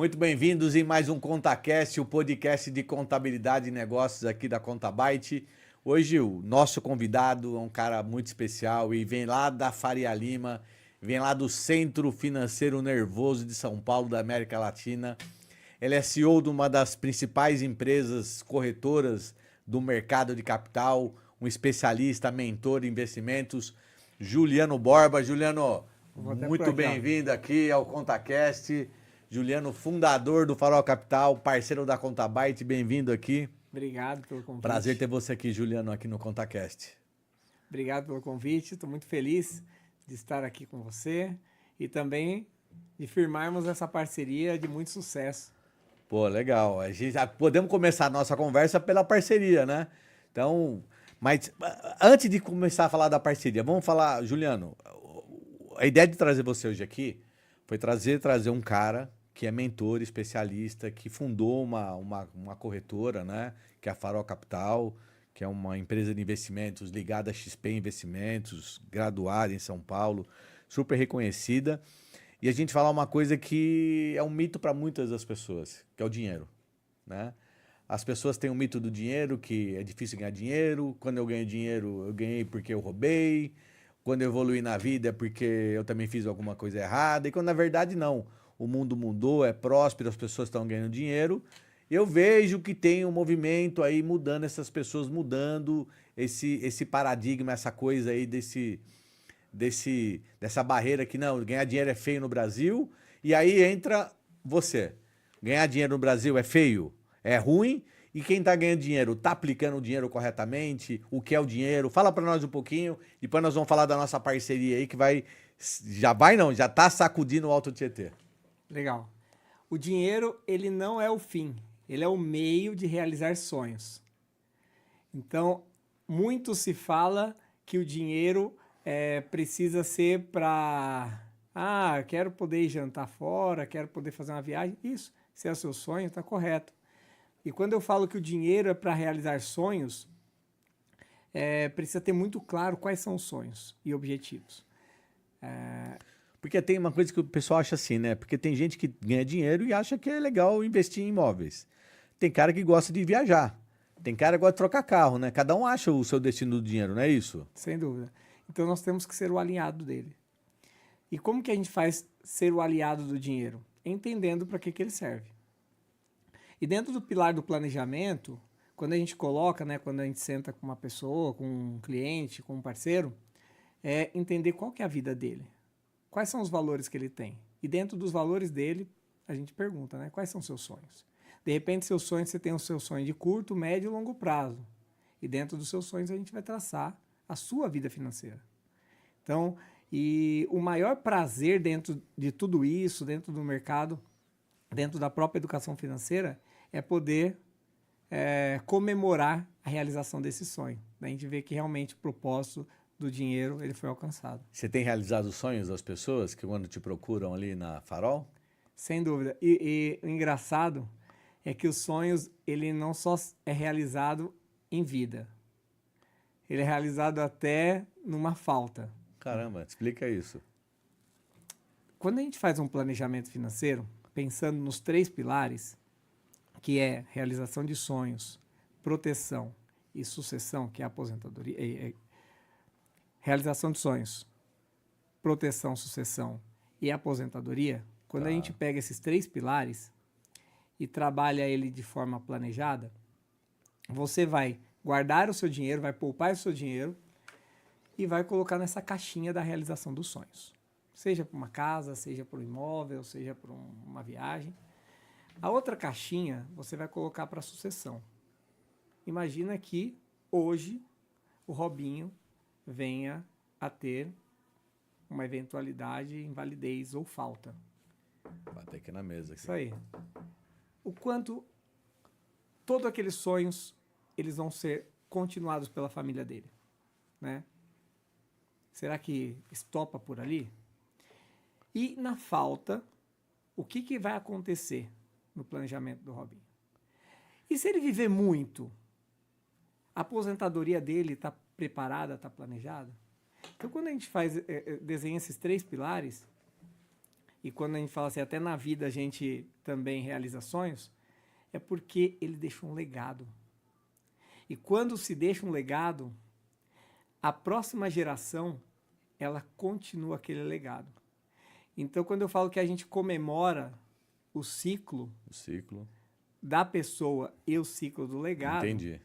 muito bem-vindos em mais um ContaCast, o podcast de contabilidade e negócios aqui da Contabyte. Hoje o nosso convidado é um cara muito especial e vem lá da Faria Lima, vem lá do Centro Financeiro Nervoso de São Paulo, da América Latina. Ele é CEO de uma das principais empresas corretoras do mercado de capital, um especialista, mentor em investimentos, Juliano Borba. Juliano, muito bem-vindo aqui ao ContaCast. Juliano, fundador do Farol Capital, parceiro da Contabyte, bem-vindo aqui. Obrigado pelo convite. Prazer ter você aqui, Juliano, aqui no ContaCast. Obrigado pelo convite, estou muito feliz de estar aqui com você e também de firmarmos essa parceria de muito sucesso. Pô, legal. A gente já podemos começar a nossa conversa pela parceria, né? Então, mas antes de começar a falar da parceria, vamos falar, Juliano, a ideia de trazer você hoje aqui foi trazer um cara que é mentor, especialista, que fundou uma corretora, né? Que é a Farol Capital, que é uma empresa de investimentos ligada a XP Investimentos, graduada em São Paulo, super reconhecida. E a gente falar uma coisa que é um mito para muitas das pessoas, que é o dinheiro, né? As pessoas têm um mito do dinheiro, que é difícil ganhar dinheiro. Quando eu ganho dinheiro, eu ganhei porque eu roubei. Quando eu evoluí na vida é porque eu também fiz alguma coisa errada. E quando na verdade não. O mundo mudou, é próspero, as pessoas estão ganhando dinheiro. Eu vejo que tem um movimento aí mudando, essas pessoas mudando esse paradigma, essa coisa aí dessa barreira que não, ganhar dinheiro é feio no Brasil. E aí entra você. Ganhar dinheiro no Brasil é feio, é ruim. E quem está ganhando dinheiro, está aplicando o dinheiro corretamente? O que é o dinheiro? Fala para nós um pouquinho. Depois nós vamos falar da nossa parceria aí que já está sacudindo o Alto Tietê. Legal. O dinheiro, ele não é o fim. Ele é o meio de realizar sonhos. Então, muito se fala que o dinheiro precisa ser para... quero poder ir jantar fora, quero poder fazer uma viagem. Isso, se é o seu sonho, está correto. E quando eu falo que o dinheiro é para realizar sonhos, precisa ter muito claro quais são os sonhos e objetivos. Porque tem uma coisa que o pessoal acha assim, né? Porque tem gente que ganha dinheiro e acha que é legal investir em imóveis. Tem cara que gosta de viajar. Tem cara que gosta de trocar carro, né? Cada um acha o seu destino do dinheiro, não é isso? Sem dúvida. Então nós temos que ser o alinhado dele. E como que a gente faz ser o aliado do dinheiro? Entendendo para que ele serve. E dentro do pilar do planejamento, quando a gente coloca, né, quando a gente senta com uma pessoa, com um cliente, com um parceiro, é entender qual que é a vida dele. Quais são os valores que ele tem? E dentro dos valores dele, a gente pergunta, né, quais são os seus sonhos? De repente, seus sonhos, você tem o seu sonho de curto, médio e longo prazo. E dentro dos seus sonhos, a gente vai traçar a sua vida financeira. Então, e o maior prazer dentro de tudo isso, dentro do mercado, dentro da própria educação financeira, é poder comemorar a realização desse sonho. A gente vê que realmente o propósito do dinheiro ele foi alcançado. Você tem realizado os sonhos das pessoas que quando te procuram ali na Farol? Sem dúvida. E o engraçado é que os sonhos, ele não só é realizado em vida. Ele é realizado até numa falta. Caramba, explica isso. Quando a gente faz um planejamento financeiro, pensando nos 3 pilares, que é realização de sonhos, proteção e sucessão, que é a aposentadoria, realização de sonhos, proteção, sucessão e aposentadoria, quando a gente pega esses 3 pilares e trabalha ele de forma planejada, você vai guardar o seu dinheiro, vai poupar o seu dinheiro e vai colocar nessa caixinha da realização dos sonhos. Seja para uma casa, seja para um imóvel, seja para uma viagem. A outra caixinha você vai colocar para a sucessão. Imagina que hoje o Robinho venha a ter uma eventualidade, invalidez ou falta. Bater aqui na mesa. Aqui. Isso aí. O quanto todos aqueles sonhos eles vão ser continuados pela família dele, né? Será que estopa por ali? E na falta, o que vai acontecer no planejamento do Robinho? E se ele viver muito, a aposentadoria dele está preparada, está planejada? Então, quando a gente desenha esses 3 pilares e quando a gente fala assim, até na vida a gente também realiza sonhos, é porque ele deixou um legado. E quando se deixa um legado, a próxima geração, ela continua aquele legado. Então, quando eu falo que a gente comemora o ciclo da pessoa e o ciclo do legado, Entendi.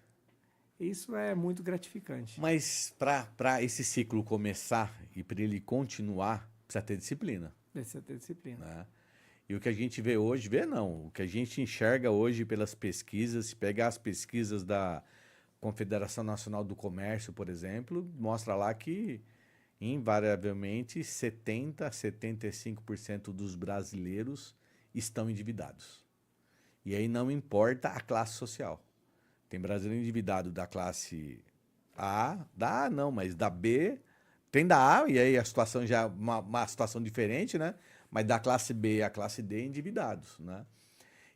isso é muito gratificante. Mas para esse ciclo começar e para ele continuar, precisa ter disciplina. Precisa ter disciplina. Né? E o que a gente vê hoje, o que a gente enxerga hoje pelas pesquisas, se pegar as pesquisas da Confederação Nacional do Comércio, por exemplo, mostra lá que invariavelmente 70% a 75% dos brasileiros estão endividados. E aí não importa a classe social. Tem brasileiro endividado da classe A, da A não, mas da B, tem da A, e aí a situação já é uma situação diferente, né? Mas da classe B e a classe D endividados, né?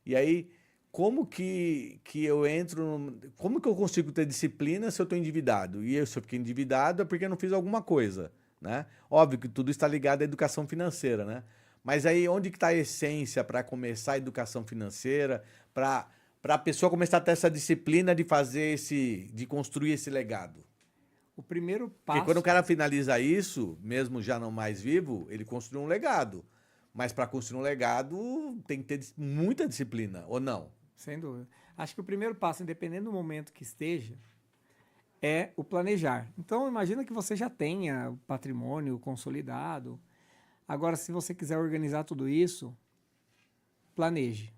E aí, como que eu entro, como que eu consigo ter disciplina se eu estou endividado? E se eu fiquei endividado é porque eu não fiz alguma coisa, né? Óbvio que tudo está ligado à educação financeira, né? Mas aí, onde que está a essência para começar a educação financeira, para a pessoa começar a ter essa disciplina de fazer de construir esse legado? O primeiro passo... Porque quando o cara finaliza isso, mesmo já não mais vivo, ele construiu um legado. Mas para construir um legado, tem que ter muita disciplina, ou não? Sem dúvida. Acho que o primeiro passo, independente do momento que esteja, é o planejar. Então, imagina que você já tenha o patrimônio consolidado. Agora, se você quiser organizar tudo isso, planeje.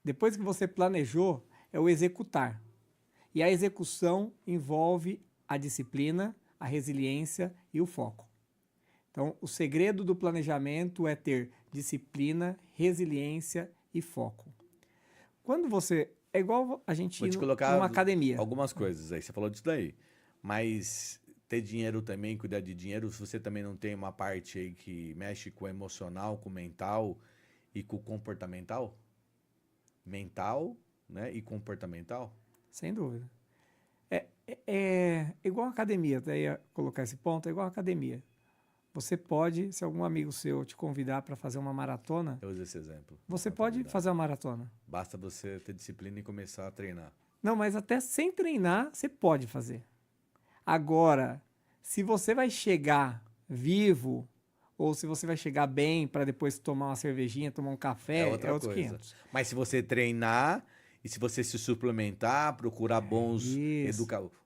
Depois que você planejou, é o executar. E a execução envolve a disciplina, a resiliência e o foco. Então, o segredo do planejamento é ter disciplina, resiliência e foco. Quando você... É igual a gente ir numa academia. Algumas coisas aí. Você falou disso daí. Mas ter dinheiro também, cuidar de dinheiro, se você também não tem uma parte aí que mexe com o emocional, com o mental e com o comportamental? Mental, né? E comportamental? Sem dúvida. É igual a academia. Daí ia colocar esse ponto, é igual a academia. Você pode, se algum amigo seu te convidar para fazer uma maratona... Eu uso esse exemplo. Você pode fazer uma maratona. Basta você ter disciplina e começar a treinar. Não, mas até sem treinar, você pode fazer. Agora, se você vai chegar vivo ou se você vai chegar bem para depois tomar uma cervejinha, tomar um café, outra é outros coisa. 500. Mas se você treinar e se você se suplementar, procurar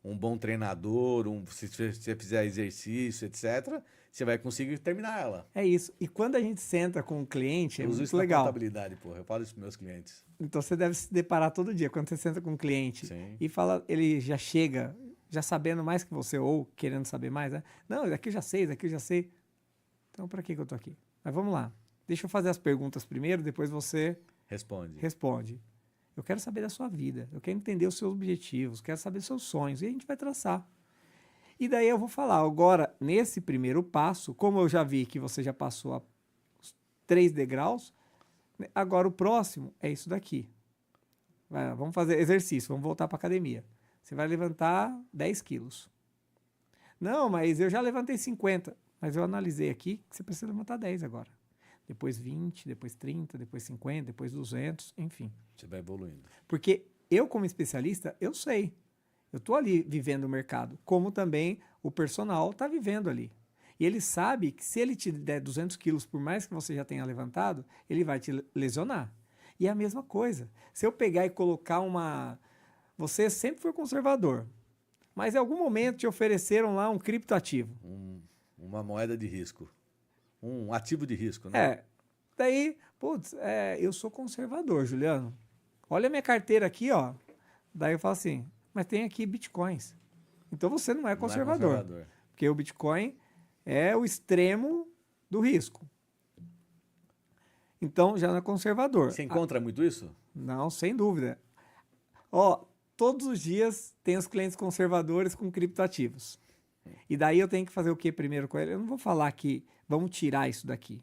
um bom treinador, se você fizer exercício, etc., você vai conseguir terminar ela. É isso. E quando a gente senta com o cliente, eu uso muito isso legal. Na contabilidade, porra. Eu falo isso para meus clientes. Então você deve se deparar todo dia quando você senta com um cliente. Sim. E fala, ele já chega, já sabendo mais que você ou querendo saber mais, né? Não, daqui eu já sei, daqui eu já sei. Então, para que eu tô aqui? Mas vamos lá. Deixa eu fazer as perguntas primeiro, depois você responde. Eu quero saber da sua vida, eu quero entender os seus objetivos, quero saber dos seus sonhos, e a gente vai traçar. E daí eu vou falar, agora, nesse primeiro passo, como eu já vi que você já passou os 3 degraus, agora o próximo é isso daqui. Vamos fazer exercício, vamos voltar para a academia. Você vai levantar 10 quilos. Não, mas eu já levantei 50. Mas eu analisei aqui que você precisa levantar 10 agora. Depois 20, depois 30, depois 50, depois 200, enfim. Você vai evoluindo. Porque eu, como especialista, eu sei. Eu estou ali vivendo o mercado, como também o personal está vivendo ali. E ele sabe que se ele te der 200 quilos, por mais que você já tenha levantado, ele vai te lesionar. E é a mesma coisa. Se eu pegar e colocar uma... Você sempre foi conservador, mas em algum momento te ofereceram lá um criptoativo. Uma moeda de risco. Um ativo de risco, né? Daí, eu sou conservador, Juliano. Olha a minha carteira aqui, ó. Daí eu falo assim, mas tem aqui bitcoins. Então você não é conservador. Não é conservador. Porque o Bitcoin é o extremo do risco. Então já não é conservador. Você encontra muito isso? Não, sem dúvida. Ó, todos os dias tem os clientes conservadores com criptoativos. E daí eu tenho que fazer o que primeiro com ele? Eu não vou falar que vamos tirar isso daqui.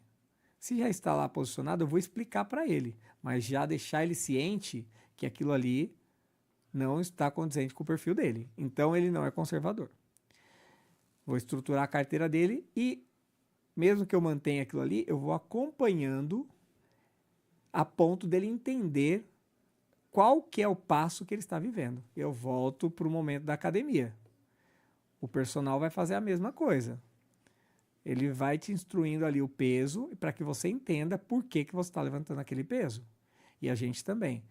Se já está lá posicionado, eu vou explicar para ele. Mas já deixar ele ciente que aquilo ali não está condizente com o perfil dele. Então ele não é conservador. Vou estruturar a carteira dele e mesmo que eu mantenha aquilo ali, eu vou acompanhando a ponto dele entender qual que é o passo que ele está vivendo. Eu volto para o momento da academia. O personal vai fazer a mesma coisa. Ele vai te instruindo ali o peso para que você entenda por que você está levantando aquele peso. E a gente também.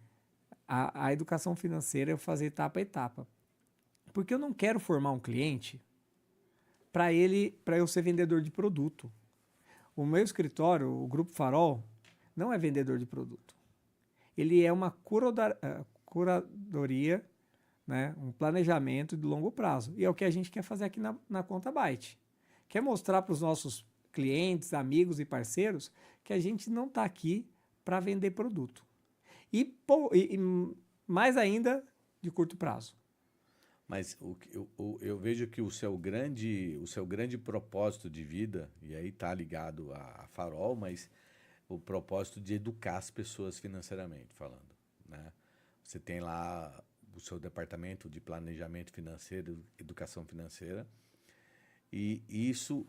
A educação financeira eu fazer etapa a etapa. Porque eu não quero formar um cliente para eu ser vendedor de produto. O meu escritório, o Grupo Farol, não é vendedor de produto. Ele é uma curadoria, né, um planejamento de longo prazo. E é o que a gente quer fazer aqui na Conta Byte. Quer mostrar para os nossos clientes, amigos e parceiros que a gente não está aqui para vender produto. E mais ainda, de curto prazo. Mas eu vejo que o seu grande propósito de vida, e aí está ligado a Farol, mas o propósito de educar as pessoas financeiramente falando, né? Você tem lá o seu departamento de planejamento financeiro, educação financeira, e isso,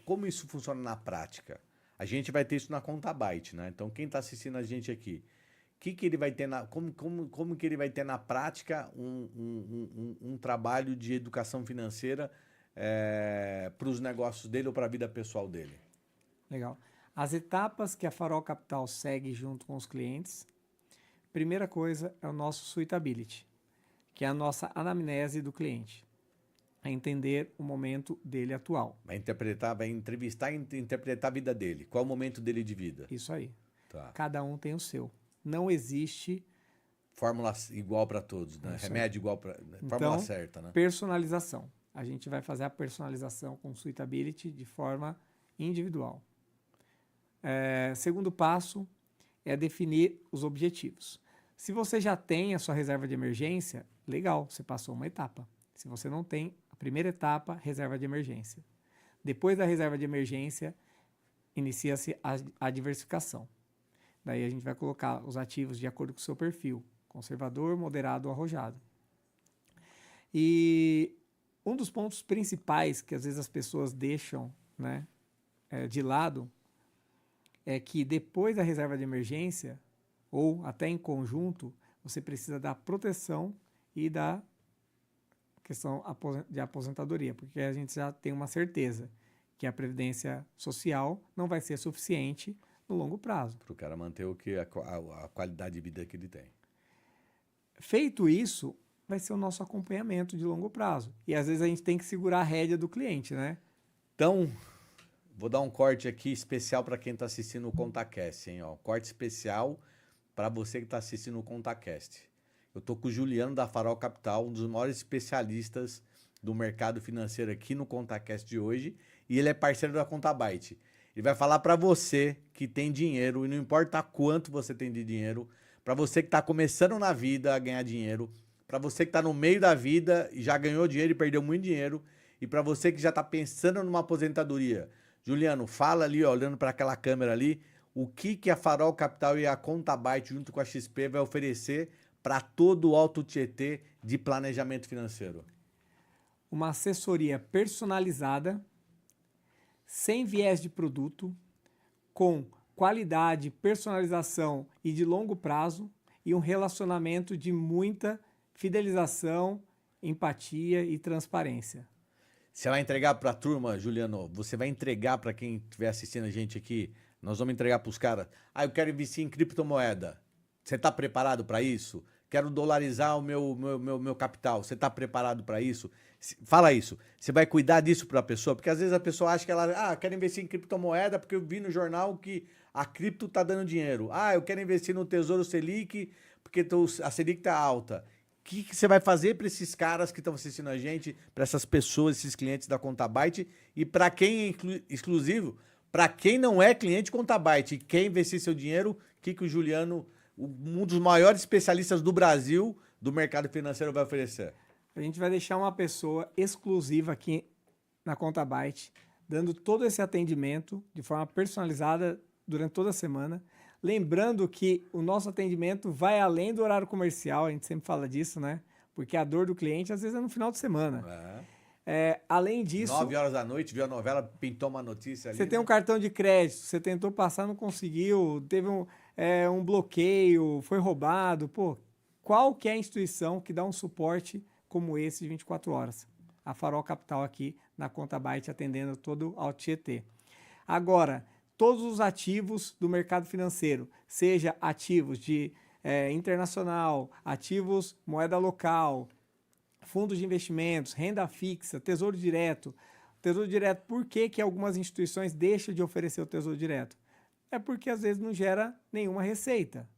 como isso funciona na prática? A gente vai ter isso na Conta Byte, né? Então, quem está assistindo a gente aqui, que ele vai ter como que ele vai ter na prática um trabalho de educação financeira para os negócios dele ou para a vida pessoal dele? Legal. As etapas que a Farol Capital segue junto com os clientes, primeira coisa é o nosso suitability, que é a nossa anamnese do cliente. É entender o momento dele atual. Vai entrevistar e interpretar a vida dele. Qual é o momento dele de vida? Isso aí. Tá. Cada um tem o seu. Não existe fórmula igual para todos, né? Remédio igual para... Fórmula certa, né? Personalização. A gente vai fazer a personalização com suitability de forma individual. Segundo passo é definir os objetivos. Se você já tem a sua reserva de emergência, legal, você passou uma etapa. Se você não tem, a primeira etapa, reserva de emergência. Depois da reserva de emergência, inicia-se a diversificação. Daí a gente vai colocar os ativos de acordo com o seu perfil, conservador, moderado ou arrojado. E um dos pontos principais que às vezes as pessoas deixam, né, de lado é que depois da reserva de emergência, ou até em conjunto, você precisa da proteção e da questão de aposentadoria, porque a gente já tem uma certeza que a previdência social não vai ser suficiente no longo prazo. Para o cara manter a qualidade de vida que ele tem. Feito isso, vai ser o nosso acompanhamento de longo prazo. E às vezes a gente tem que segurar a rédea do cliente, né? Então, vou dar um corte aqui especial para quem está assistindo o ContaCast, hein? Ó, corte especial para você que está assistindo o ContaCast. Eu estou com o Juliano da Farol Capital, um dos maiores especialistas do mercado financeiro aqui no ContaCast de hoje, e ele é parceiro da Conta Byte. Ele vai falar para você que tem dinheiro, e não importa quanto você tem de dinheiro, para você que está começando na vida a ganhar dinheiro, para você que está no meio da vida e já ganhou dinheiro e perdeu muito dinheiro, e para você que já está pensando numa aposentadoria. Juliano, fala ali, ó, olhando para aquela câmera ali, o que a Farol Capital e a Conta Byte junto com a XP vai oferecer para todo o Alto Tietê de planejamento financeiro? Uma assessoria personalizada, sem viés de produto, com qualidade, personalização e de longo prazo, e um relacionamento de muita fidelização, empatia e transparência. Você vai entregar para a turma, Juliano, você vai entregar para quem estiver assistindo a gente aqui, nós vamos entregar para os caras, eu quero investir em criptomoeda. Você está preparado para isso? Quero dolarizar o meu capital. Você está preparado para isso? Fala isso. Você vai cuidar disso para a pessoa? Porque às vezes a pessoa acha que ela quer investir em criptomoeda porque eu vi no jornal que a cripto está dando dinheiro. Eu quero investir no Tesouro Selic porque a Selic está alta. O que você vai fazer para esses caras que estão assistindo a gente, para essas pessoas, esses clientes da Conta Byte? E para quem é exclusivo, para quem não é cliente Conta Byte e quer investir seu dinheiro, o que o Juliano, um dos maiores especialistas do Brasil, do mercado financeiro, vai oferecer? A gente vai deixar uma pessoa exclusiva aqui na Conta Byte, dando todo esse atendimento de forma personalizada durante toda a semana. Lembrando que o nosso atendimento vai além do horário comercial, a gente sempre fala disso, né? Porque a dor do cliente às vezes é no final de semana. Além disso, 9 horas da noite, viu a novela, pintou uma notícia ali. você tem né? um cartão de crédito, você tentou passar, não conseguiu, teve um bloqueio, foi roubado. Pô, qual que é a instituição que dá um suporte como esse de 24 horas? A Farol Capital aqui na Conta Byte atendendo todo ao Tietê. Agora, todos os ativos do mercado financeiro, seja ativos de internacional, ativos moeda local, fundos de investimentos, renda fixa, tesouro direto. Tesouro direto, por que algumas instituições deixam de oferecer o tesouro direto? É porque às vezes não gera nenhuma receita.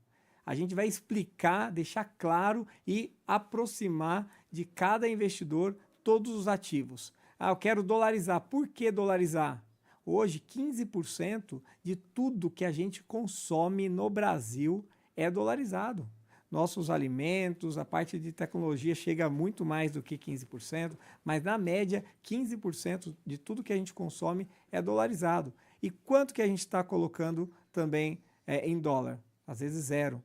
A gente vai explicar, deixar claro e aproximar de cada investidor todos os ativos. Eu quero dolarizar. Por que dolarizar? Hoje, 15% de tudo que a gente consome no Brasil é dolarizado. Nossos alimentos, a parte de tecnologia chega a muito mais do que 15%, mas na média, 15% de tudo que a gente consome é dolarizado. E quanto que a gente está colocando também em dólar? Às vezes zero.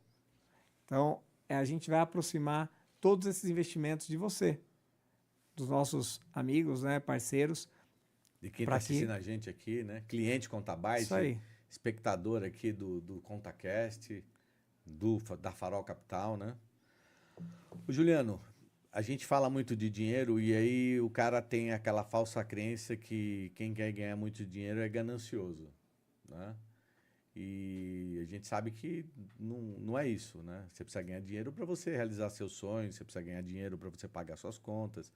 Então, a gente vai aproximar todos esses investimentos de você, dos nossos amigos, né, parceiros. De quem está assistindo a gente aqui, né? Cliente Contabyte, Isso aí. espectador aqui do ContaCast, da Farol Capital, né? O Juliano, a gente fala muito de dinheiro e aí o cara tem aquela falsa crença que quem quer ganhar muito dinheiro é ganancioso, né? E a gente sabe que não é isso, né? Você precisa ganhar dinheiro para você realizar seus sonhos, você precisa ganhar dinheiro para você pagar suas contas,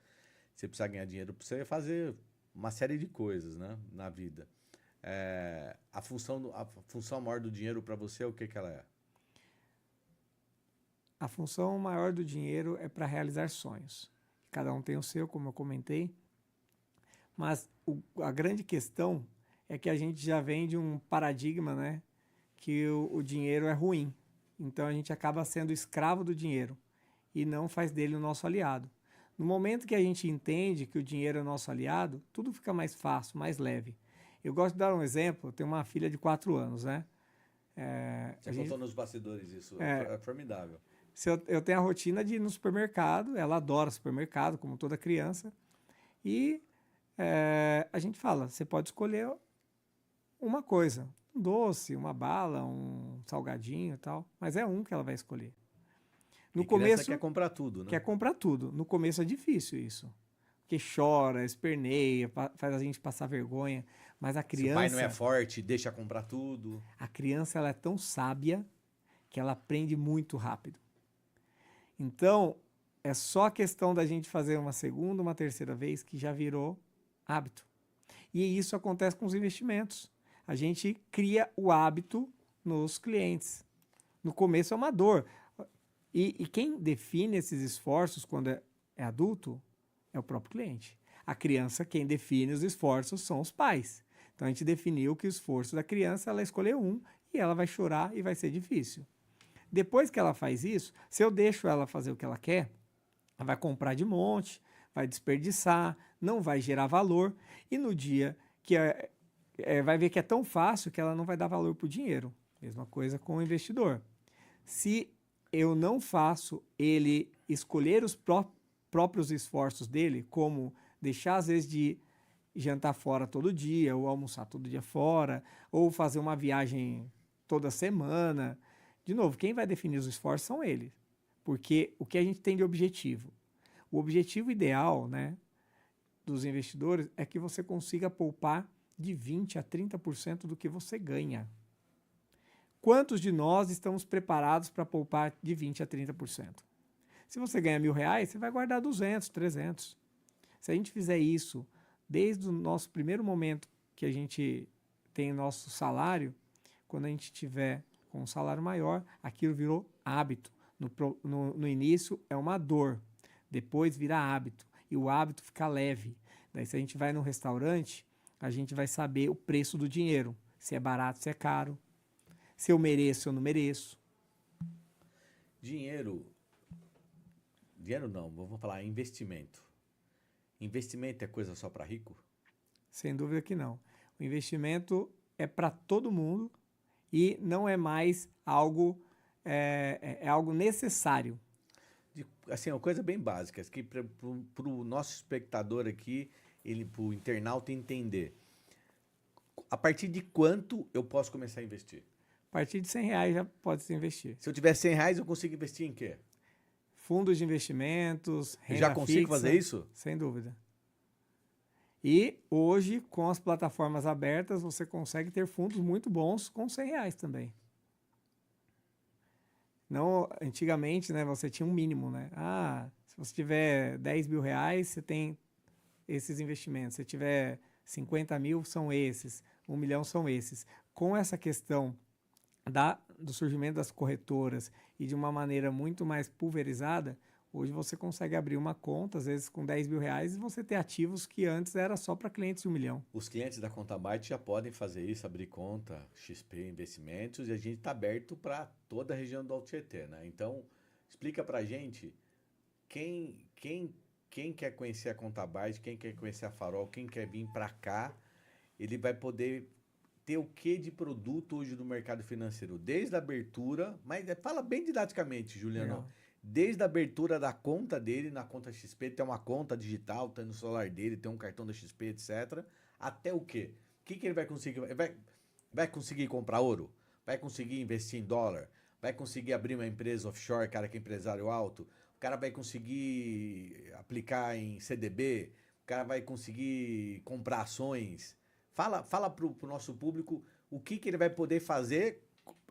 você precisa ganhar dinheiro para você fazer uma série de coisas, né, na vida. A função maior do dinheiro para você, o que ela é? A função maior do dinheiro é para realizar sonhos. Cada um tem o seu, como eu comentei. Mas a grande questão é que a gente já vem de um paradigma, né, que o dinheiro é ruim. Então a gente acaba sendo escravo do dinheiro e não faz dele o nosso aliado. No momento que a gente entende que o dinheiro é nosso aliado, tudo fica mais fácil, mais leve. Eu gosto de dar um exemplo. Eu tenho uma filha de 4 anos, né? Você contou nos bastidores isso, é formidável. Eu tenho a rotina de ir no supermercado, ela adora supermercado, como toda criança, e a gente fala, você pode escolher uma coisa, um doce, uma bala, um salgadinho e tal, mas é um que ela vai escolher. No começo quer comprar tudo, né? Quer comprar tudo. No começo é difícil isso. Porque chora, esperneia, faz a gente passar vergonha. Mas a criança... Se o pai não é forte, deixa comprar tudo. A criança ela é tão sábia que ela aprende muito rápido. Então, é só a questão da gente fazer uma segunda, uma terceira vez que já virou hábito. E isso acontece com os investimentos. A gente cria o hábito nos clientes. No começo é uma dor. E quem define esses esforços quando é adulto é o próprio cliente. A criança, quem define os esforços são os pais. Então a gente definiu que o esforço da criança, ela escolheu um e ela vai chorar e vai ser difícil. Depois que ela faz isso, se eu deixo ela fazer o que ela quer, ela vai comprar de monte, vai desperdiçar, não vai gerar valor e no dia que vai ver que é tão fácil que ela não vai dar valor para o dinheiro. Mesma coisa com o investidor. Se eu não faço ele escolher os próprios esforços dele, como deixar às vezes de jantar fora todo dia, ou almoçar todo dia fora, ou fazer uma viagem toda semana. De novo, quem vai definir os esforços são eles. Porque o que a gente tem de objetivo? O objetivo ideal, né, dos investidores é que você consiga poupar de 20% a 30% do que você ganha. Quantos de nós estamos preparados para poupar de 20% a 30%? Se você ganha R$1.000, você vai guardar 200, 300. Se a gente fizer isso desde o nosso primeiro momento que a gente tem nosso salário, quando a gente tiver com um salário maior, aquilo virou hábito. No início é uma dor, depois vira hábito. E o hábito fica leve. Daí se a gente vai num restaurante, a gente vai saber o preço do dinheiro. Se é barato, se é caro. Se eu mereço ou não mereço. Dinheiro não, vamos falar investimento. Investimento é coisa só para rico? Sem dúvida que não. O investimento é para todo mundo e não é mais algo, é algo necessário. assim, uma coisa bem básica, que para o nosso espectador aqui, para o internauta entender, a partir de quanto eu posso começar a investir? A partir de R$ 100 já pode se investir. Se eu tiver R$ 100, eu consigo investir em quê? Fundos de investimentos, Eu já renda consigo fixa, fazer isso? sem dúvida. E hoje, com as plataformas abertas, você consegue ter fundos muito bons com R$ 100 também. Não, antigamente, né, você tinha um mínimo, né? Se você tiver R$ 10.000, você tem esses investimentos. Se tiver 50 mil, são esses. 1 milhão são esses. Com essa questão do surgimento das corretoras e de uma maneira muito mais pulverizada, hoje você consegue abrir uma conta, às vezes com R$ 10.000, e você ter ativos que antes era só para clientes de 1 milhão. Os clientes da Conta Byte já podem fazer isso, abrir conta XP Investimentos, e a gente está aberto para toda a região do Alto Tietê, né? Então, explica para a gente quem quer conhecer a Conta Byte, quem quer conhecer a Farol, quem quer vir para cá, ele vai poder ter o que de produto hoje no mercado financeiro, desde a abertura, mas fala bem didaticamente, Juliano. Legal. Desde a abertura da conta dele, na conta XP, tem uma conta digital, tem no celular dele, tem um cartão da XP, etc. Até o quê? O que ele vai conseguir? Vai conseguir comprar ouro? Vai conseguir investir em dólar? Vai conseguir abrir uma empresa offshore, cara que é empresário alto? O cara vai conseguir aplicar em CDB? O cara vai conseguir comprar ações? Fala pro nosso público o que ele vai poder fazer.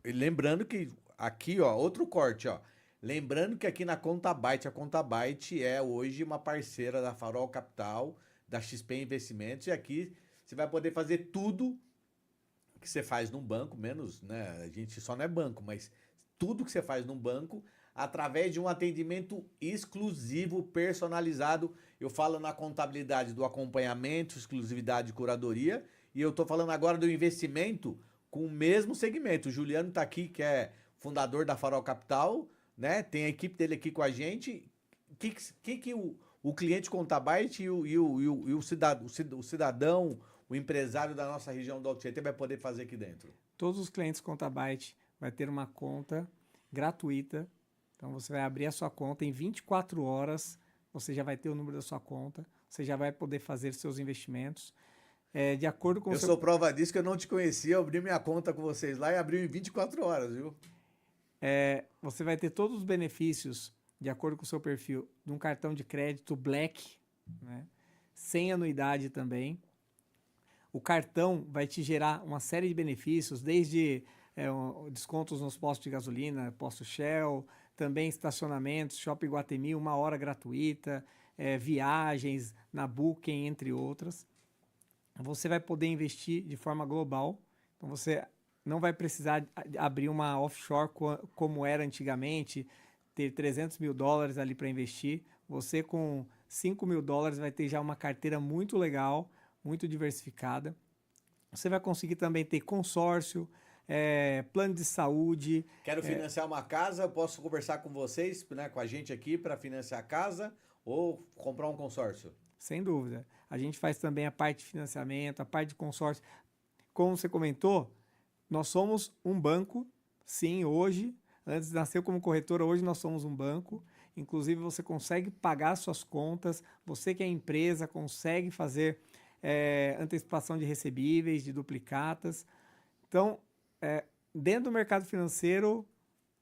Lembrando que aqui, ó, outro corte, ó. Lembrando que aqui na Conta Byte, a Conta Byte é hoje uma parceira da Farol Capital, da XP Investimentos, e aqui você vai poder fazer tudo que você faz num banco, menos, né? A gente só não é banco, mas tudo que você faz num banco, através de um atendimento exclusivo, personalizado. Eu falo na contabilidade do acompanhamento, exclusividade e curadoria, e eu tô falando agora do investimento com o mesmo segmento. O Juliano tá aqui, que é fundador da Farol Capital, né? Tem a equipe dele aqui com a gente. Que o cliente Conta Byte e o cidadão, o empresário da nossa região do Alto Tietê vai poder fazer aqui dentro? Todos os clientes Conta Byte vai ter uma conta gratuita. Então você vai abrir a sua conta em 24 horas, você já vai ter o número da sua conta, você já vai poder fazer seus investimentos. De acordo com Eu sou prova disso, que eu não te conhecia, eu abri minha conta com vocês lá e abri em 24 horas, viu? Você vai ter todos os benefícios, de acordo com o seu perfil, de um cartão de crédito Black, né? Sem anuidade também. O cartão vai te gerar uma série de benefícios, desde descontos nos postos de gasolina, posto Shell, também estacionamentos, Shopping Iguatemi, 1 hora gratuita, viagens na Booking, entre outras. Você vai poder investir de forma global, então você não vai precisar abrir uma offshore como era antigamente, ter $300 mil ali para investir. Você com $5 mil vai ter já uma carteira muito legal, muito diversificada. Você vai conseguir também ter consórcio, plano de saúde. Quero financiar uma casa, eu posso conversar com vocês, né, com a gente aqui para financiar a casa ou comprar um consórcio? Sem dúvida. A gente faz também a parte de financiamento, a parte de consórcio. Como você comentou, nós somos um banco, sim, hoje. Antes nasceu como corretora, hoje nós somos um banco. Inclusive, você consegue pagar suas contas, você que é empresa consegue fazer antecipação de recebíveis, de duplicatas. Então, dentro do mercado financeiro,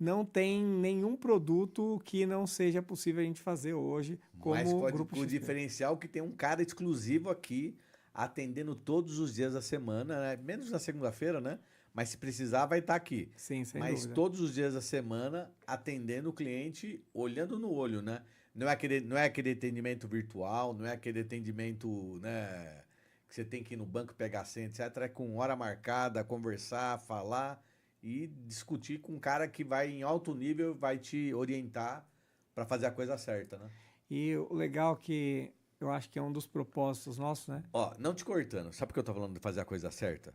não tem nenhum produto que não seja possível a gente fazer hoje como Mas pode, Grupo o XP. diferencial que tem um cara exclusivo aqui, atendendo todos os dias da semana, né? Menos na segunda-feira, né? Mas se precisar, vai estar aqui. Sim, sem Mas dúvida. todos os dias da semana, atendendo o cliente, olhando no olho, né? Não é aquele atendimento virtual, não é aquele atendimento, né, que você tem que ir no banco pegar senha, etc. É com hora marcada, conversar, falar e discutir com um cara que vai em alto nível, vai te orientar para fazer a coisa certa, né? E o legal que eu acho que é um dos propósitos nossos, né? Ó, não te cortando, sabe por que eu tô falando de fazer a coisa certa?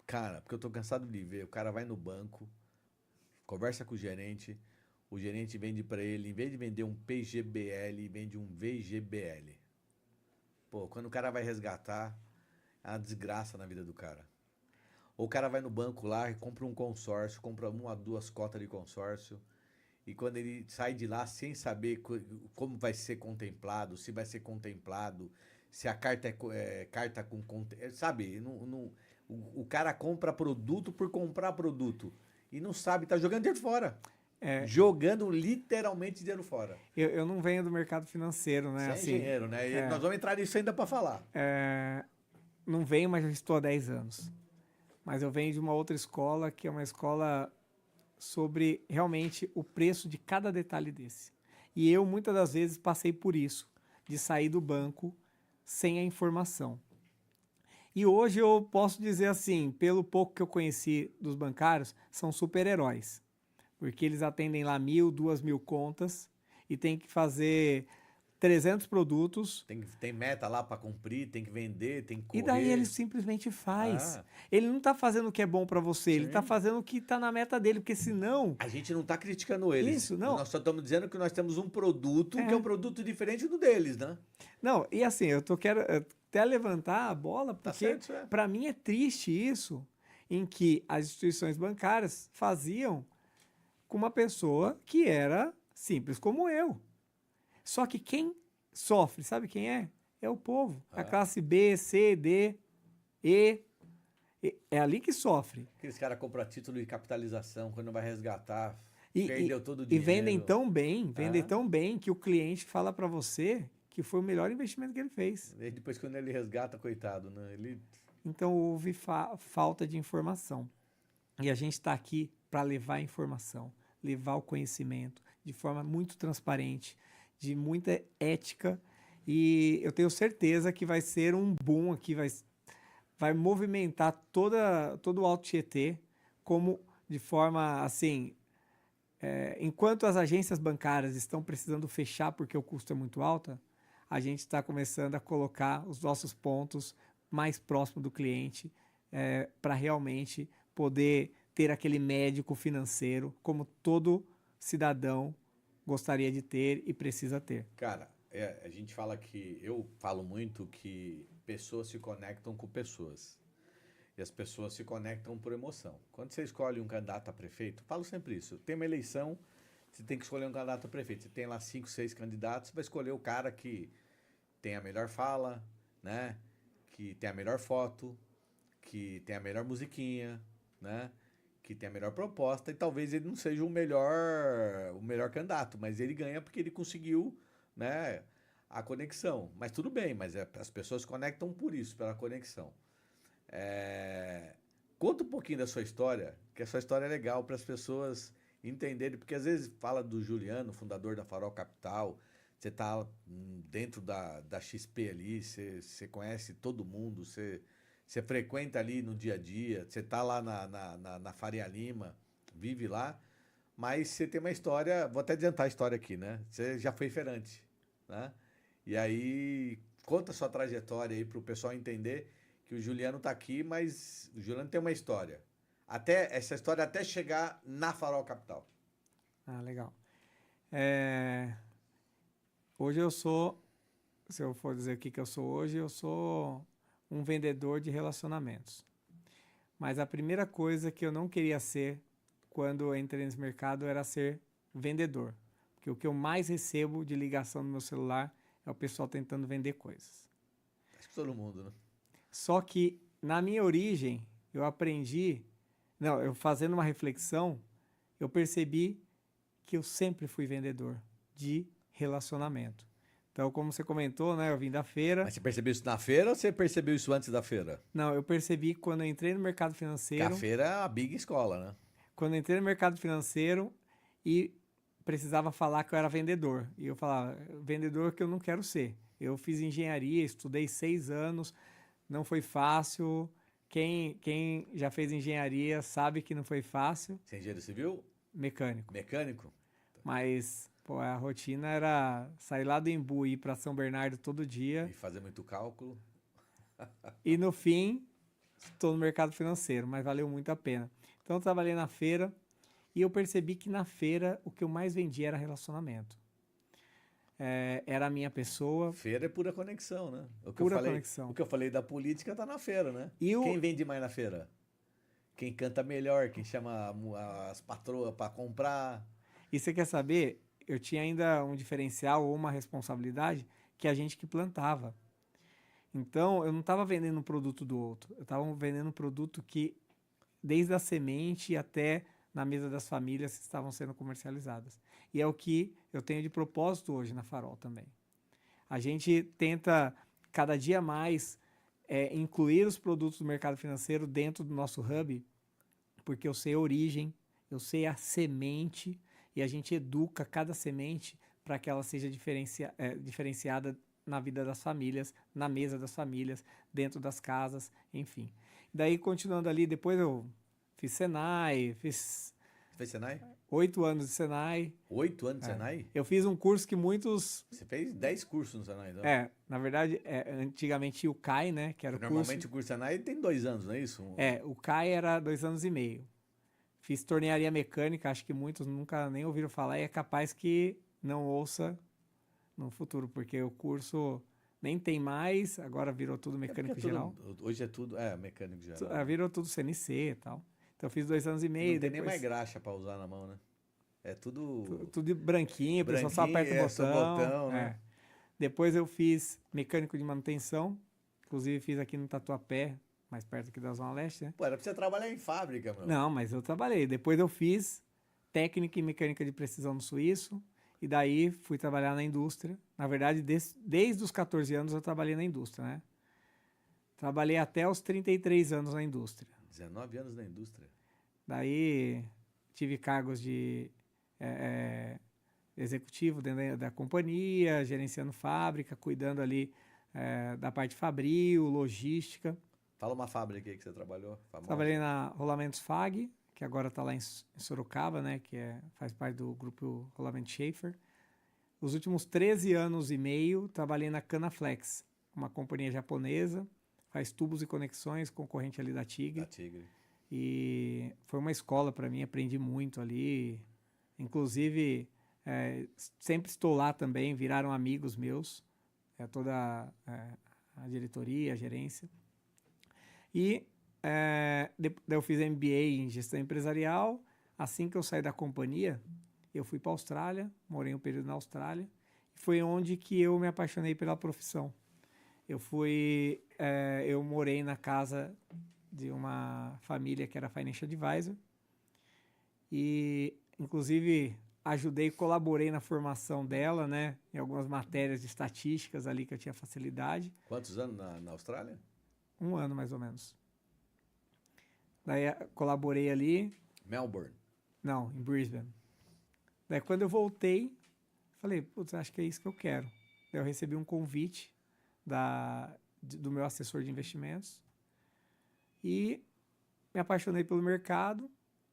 Cara, porque eu tô cansado de ver, o cara vai no banco, conversa com o gerente vende para ele, em vez de vender um PGBL, vende um VGBL. Pô, quando o cara vai resgatar, é uma desgraça na vida do cara. Ou o cara vai no banco lá e compra um consórcio, compra 1 a 2 cotas de consórcio e quando ele sai de lá sem saber como vai ser contemplado, se vai ser contemplado, se a carta é carta com... Sabe? O cara compra produto por comprar produto e não sabe, tá jogando dinheiro fora. Jogando literalmente dinheiro fora. Eu não venho do mercado financeiro, né? Você é Assim, engenheiro, né? E nós vamos entrar nisso ainda para falar. não venho, mas já estou há 10 anos. Mas eu venho de uma outra escola, que é uma escola sobre realmente o preço de cada detalhe desse. E eu, muitas das vezes, passei por isso, de sair do banco sem a informação. E hoje eu posso dizer assim, pelo pouco que eu conheci dos bancários, são super-heróis. Porque eles atendem lá 1.000, 2.000 contas e tem que fazer 300 produtos. Tem meta lá para cumprir, tem que vender, tem que correr. E daí ele simplesmente faz. Ele não está fazendo o que é bom para você, ele está fazendo o que está na meta dele, porque senão... A gente não está criticando eles. Isso, não. Nós só estamos dizendo que nós temos um produto que é um produto diferente do deles, né? Não, e assim, quero até levantar a bola, porque certo, para mim é triste isso, em que as instituições bancárias faziam com uma pessoa que era simples como eu. Só que quem sofre, sabe quem é? É o povo. A classe B, C, D, E. É ali que sofre. Aqueles caras compram a título de capitalização, quando vai resgatar, perdeu todo o E dinheiro. vendem tão bem que o cliente fala para você que foi o melhor investimento que ele fez. E depois quando ele resgata, coitado, né? Então houve falta de informação. E a gente está aqui para levar a informação, levar o conhecimento de forma muito transparente, de muita ética. E eu tenho certeza que vai ser um boom aqui, vai movimentar todo o Alto Tietê, como de forma assim, enquanto as agências bancárias estão precisando fechar porque o custo é muito alto, a gente está começando a colocar os nossos pontos mais próximo do cliente para realmente poder ter aquele médico financeiro como todo cidadão gostaria de ter e precisa ter. Cara, a gente fala que... Eu falo muito que pessoas se conectam com pessoas. E as pessoas se conectam por emoção. Quando você escolhe um candidato a prefeito, falo sempre isso. Tem uma eleição, você tem que escolher um candidato a prefeito. Você tem lá 5, 6 candidatos, você vai escolher o cara que tem a melhor fala, né? Que tem a melhor foto, que tem a melhor musiquinha, né? Que tem a melhor proposta. E talvez ele não seja o melhor candidato, mas ele ganha porque ele conseguiu, né, a conexão. Mas tudo bem, mas as pessoas conectam por isso, pela conexão. Conta um pouquinho da sua história, que a sua história é legal para as pessoas entenderem, porque às vezes fala do Juliano, fundador da Farol Capital, você está dentro da XP ali, você conhece todo mundo, você frequenta ali no dia a dia, você está lá na Faria Lima, vive lá, mas você tem uma história, vou até adiantar a história aqui, né? Você já foi feirante, né? E aí, conta a sua trajetória aí para o pessoal entender que o Juliano está aqui, mas o Juliano tem uma história. Essa história até chegar na Farol Capital. Ah, legal. Hoje se eu for dizer o que eu sou hoje, eu sou um vendedor de relacionamentos. Mas a primeira coisa que eu não queria ser quando eu entrei nesse mercado era ser vendedor. Porque o que eu mais recebo de ligação no meu celular é o pessoal tentando vender coisas. Acho que todo mundo, né? Só que na minha origem, eu fazendo uma reflexão, eu percebi que eu sempre fui vendedor de relacionamento. Então, como você comentou, né, eu vim da feira. Mas você percebeu isso na feira ou você percebeu isso antes da feira? Não, eu percebi quando eu entrei no mercado financeiro. Porque a feira é a big escola, né? Quando eu entrei no mercado financeiro e precisava falar que eu era vendedor. E eu falava, vendedor que eu não quero ser. Eu fiz engenharia, estudei 6 anos, não foi fácil. Quem já fez engenharia sabe que não foi fácil. Você é engenheiro civil? Mecânico. Mecânico? Mas, a rotina era sair lá do Embu e ir para São Bernardo todo dia. E fazer muito cálculo. E no fim, estou no mercado financeiro, mas valeu muito a pena. Então, eu trabalhei na feira e eu percebi que na feira o que eu mais vendia era relacionamento. Era a minha pessoa. Feira é pura conexão, né? Conexão. O que eu falei da política está na feira, né? E quem vende mais na feira? Quem canta melhor, quem chama as patroas para comprar. E você quer saber? Eu tinha ainda um diferencial ou uma responsabilidade que a gente que plantava. Então, eu não estava vendendo um produto do outro. Eu estava vendendo um produto que, desde a semente até na mesa das famílias, estavam sendo comercializadas. E é o que eu tenho de propósito hoje na Farol também. A gente tenta, cada dia mais, incluir os produtos do mercado financeiro dentro do nosso hub, porque eu sei a origem, eu sei a semente, e a gente educa cada semente para que ela seja diferenciada na vida das famílias, na mesa das famílias, dentro das casas, enfim. Daí, continuando ali, depois eu fiz Senai, fiz Você fez Senai? 8 anos de Senai. 8 anos de Senai? Eu fiz um curso que muitos... Você fez 10 cursos no Senai, então? Na verdade, antigamente tinha o CAI, né? Que era o Normalmente curso... o curso Senai tem 2 anos, não é isso? O CAI era 2 anos e meio. Fiz tornearia mecânica, acho que muitos nunca nem ouviram falar, e é capaz que não ouça no futuro, porque o curso nem tem mais, agora virou tudo mecânico geral. Hoje é tudo, mecânico geral. Virou tudo CNC e tal. Então eu fiz 2 anos e meio. Não tem nem depois, mais graxa para usar na mão, né? É tudo tudo branquinho, o pessoal só aperta o só botão. botão, né? Depois eu fiz mecânico de manutenção, inclusive fiz aqui no Tatuapé, mais perto aqui da Zona Leste, né? Pô, era pra você trabalhar em fábrica, meu. Não, mas eu trabalhei. Depois eu fiz técnica em mecânica de precisão no Suíço, e daí fui trabalhar na indústria. Na verdade, desde os 14 anos eu trabalhei na indústria, né? Trabalhei até os 33 anos na indústria. 19 anos na indústria. Daí tive cargos de executivo dentro da companhia, gerenciando fábrica, cuidando ali da parte fabril, logística. Fala uma fábrica aí que você trabalhou, famosa. Trabalhei na Rolamentos FAG, que agora está lá em Sorocaba, né? Que faz parte do grupo Rolamentos Schaefer. Os últimos 13 anos e meio trabalhei na Canaflex, uma companhia japonesa, faz tubos e conexões, concorrente ali da Tigre. Da Tigre. E foi uma escola para mim, aprendi muito ali. Inclusive, sempre estou lá também, viraram amigos meus, toda a diretoria, a gerência. E eu fiz MBA em gestão empresarial. Assim que eu saí da companhia, eu fui para a Austrália, morei um período na Austrália, e foi onde que eu me apaixonei pela profissão. Eu morei na casa de uma família que era financial advisor e, inclusive, colaborei na formação dela, né, em algumas matérias de estatísticas ali que eu tinha facilidade. Quantos anos na Austrália? 1 ano, mais ou menos. Daí colaborei ali. Melbourne. Não, em Brisbane. Daí quando eu voltei, falei, putz, acho que é isso que eu quero. Daí eu recebi um convite do meu assessor de investimentos e me apaixonei pelo mercado,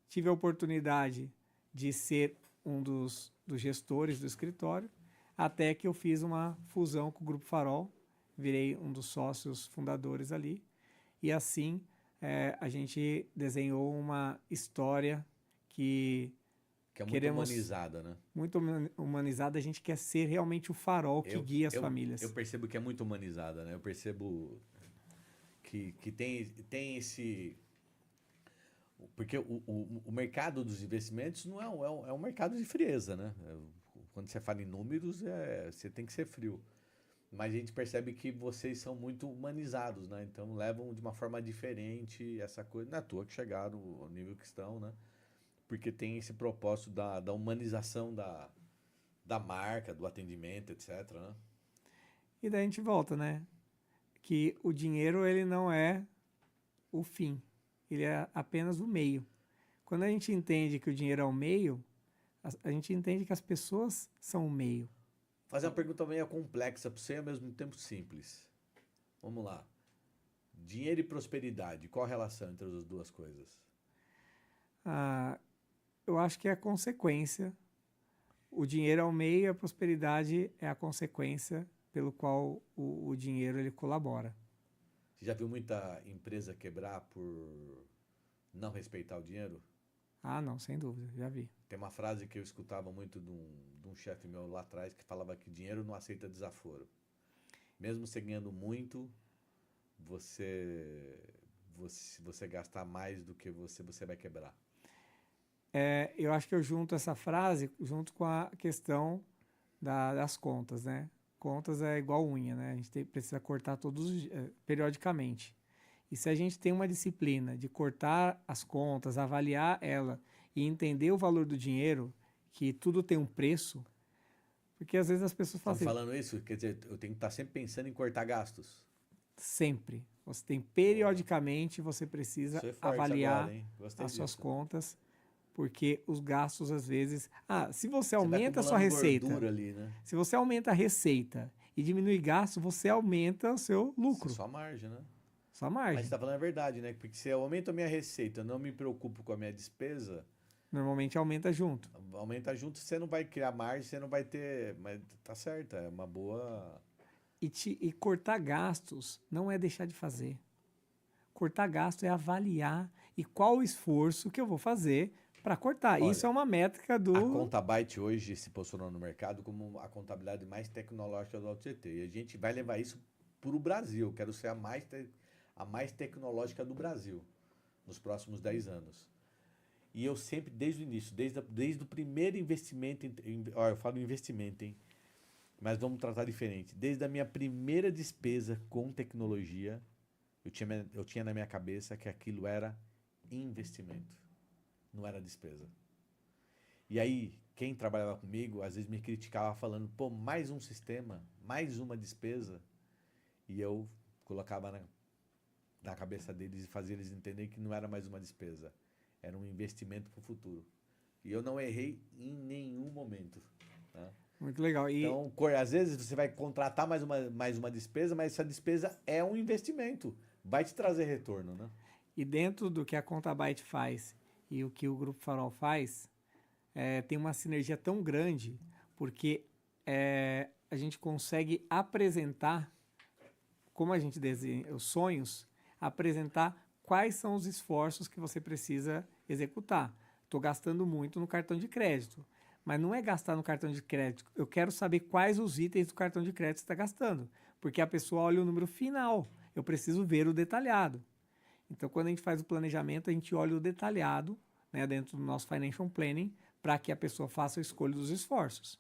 tive a oportunidade de ser um dos gestores do escritório, até que eu fiz uma fusão com o Grupo Farol, virei um dos sócios fundadores ali, e assim a gente desenhou uma história que é muito humanizada, né? Muito humanizada, a gente quer ser realmente o farol que guia as famílias. Eu percebo que é muito humanizada, né? Eu percebo que tem esse... Porque o mercado dos investimentos não é um mercado de frieza, né? Quando você fala em números, você tem que ser frio. Mas a gente percebe que vocês são muito humanizados, né? Então levam de uma forma diferente essa coisa. Não é à toa que chegaram ao nível que estão, né? Porque tem esse propósito da humanização da marca, do atendimento, etc, né? E daí a gente volta, né? Que o dinheiro, ele não é o fim. Ele é apenas o meio. Quando a gente entende que o dinheiro é o meio, a gente entende que as pessoas são o meio. Fazer uma pergunta meio complexa para você e ao mesmo tempo simples. Vamos lá. Dinheiro e prosperidade, qual a relação entre as duas coisas? Eu acho que é a consequência. O dinheiro é o meio, a prosperidade é a consequência pelo qual o dinheiro ele colabora. Você já viu muita empresa quebrar por não respeitar o dinheiro? Ah, não, sem dúvida, já vi. Tem uma frase que eu escutava muito de um chefe meu lá atrás que falava que dinheiro não aceita desaforo. Mesmo você ganhando muito, você gastar mais do que você vai quebrar. Eu acho que eu junto essa frase junto com a questão das contas, né? Contas é igual unha, né? A gente precisa cortar periodicamente. E se a gente tem uma disciplina de cortar as contas, avaliar ela e entender o valor do dinheiro, que tudo tem um preço, porque às vezes as pessoas falam Estão assim, falando isso? Quer dizer, eu tenho que estar sempre pensando em cortar gastos. sempre. Você tem Boa. periodicamente, você precisa Isso é forte agora, avaliar hein? Gostei as suas disso. contas, porque os gastos às vezes. Se você Você vai aumenta a sua acumulando receita, gordura ali, né? se você aumenta a receita e diminui gasto, você aumenta o seu Isso é lucro, só margem, né? sua Mas você margem. está falando a verdade, né? Porque se eu aumento a minha receita, eu não me preocupo com a minha despesa, Normalmente aumenta junto. aumenta junto, você não vai criar margem, você não vai ter. Mas tá certo, é uma boa. E cortar gastos não é deixar de fazer. Cortar gasto é avaliar e qual o esforço que eu vou fazer para cortar. Isso é Olha, uma métrica a do. Contabyte hoje se posicionou no mercado como a contabilidade mais tecnológica do AutoGT. E a gente vai levar isso para o Brasil. Eu quero ser a mais tecnológica do Brasil nos próximos 10 anos. E eu sempre, desde o início, desde o primeiro investimento, ó, eu falo investimento, hein? Mas vamos tratar diferente. Desde a minha primeira despesa com tecnologia, eu tinha na minha cabeça que aquilo era investimento, não era despesa. E aí, quem trabalhava comigo, às vezes me criticava falando, pô, mais um sistema, mais uma despesa. E eu colocava na cabeça deles e fazia eles entenderem que não era mais uma despesa, era um investimento para o futuro. E eu não errei em nenhum momento. Tá? Muito legal. Então, às vezes você vai contratar mais uma despesa, mas essa despesa é um investimento. Vai te trazer retorno, né? E dentro do que a Contabyte faz e o que o Grupo Farol faz, tem uma sinergia tão grande, porque a gente consegue apresentar, como a gente desenha os sonhos, apresentar quais são os esforços que você precisa executar. Estou gastando muito no cartão de crédito, mas não é gastar no cartão de crédito. Eu quero saber quais os itens do cartão de crédito você está gastando, porque a pessoa olha o número final. Eu preciso ver o detalhado. Então, quando a gente faz o planejamento, a gente olha o detalhado, né, dentro do nosso financial planning, para que a pessoa faça a escolha dos esforços.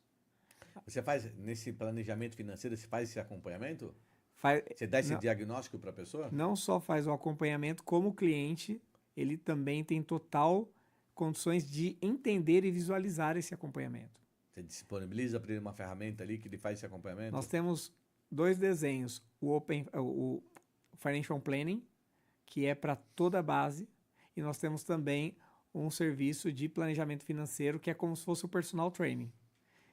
Você faz, nesse planejamento financeiro, você faz esse acompanhamento? Faz, Você dá esse não, diagnóstico para a pessoa? não só faz o acompanhamento, como o cliente, ele também tem total condições de entender e visualizar esse acompanhamento. Você disponibiliza para ele uma ferramenta ali que ele faz esse acompanhamento? Nós temos dois desenhos, o Financial Planning, que é para toda a base, e nós temos também um serviço de planejamento financeiro, que é como se fosse o personal training.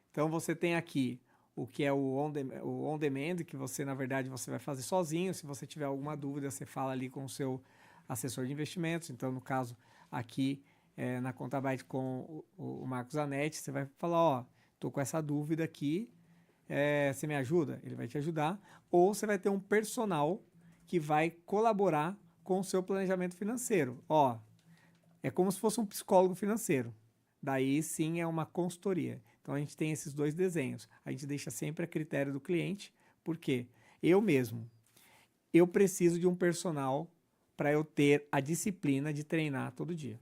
Então você tem aqui o que é o on demand, que você, na verdade, você vai fazer sozinho. Se você tiver alguma dúvida, você fala ali com o seu assessor de investimentos. Então, no caso, aqui na Contabyte com o Marcos Zanetti, você vai falar, ó, tô com essa dúvida aqui, você me ajuda? Ele vai te ajudar. Ou você vai ter um personal que vai colaborar com o seu planejamento financeiro. Ó, é como se fosse um psicólogo financeiro. Daí sim é uma consultoria. Então a gente tem esses dois desenhos. A gente deixa sempre a critério do cliente, porque eu preciso de um personal para eu ter a disciplina de treinar todo dia.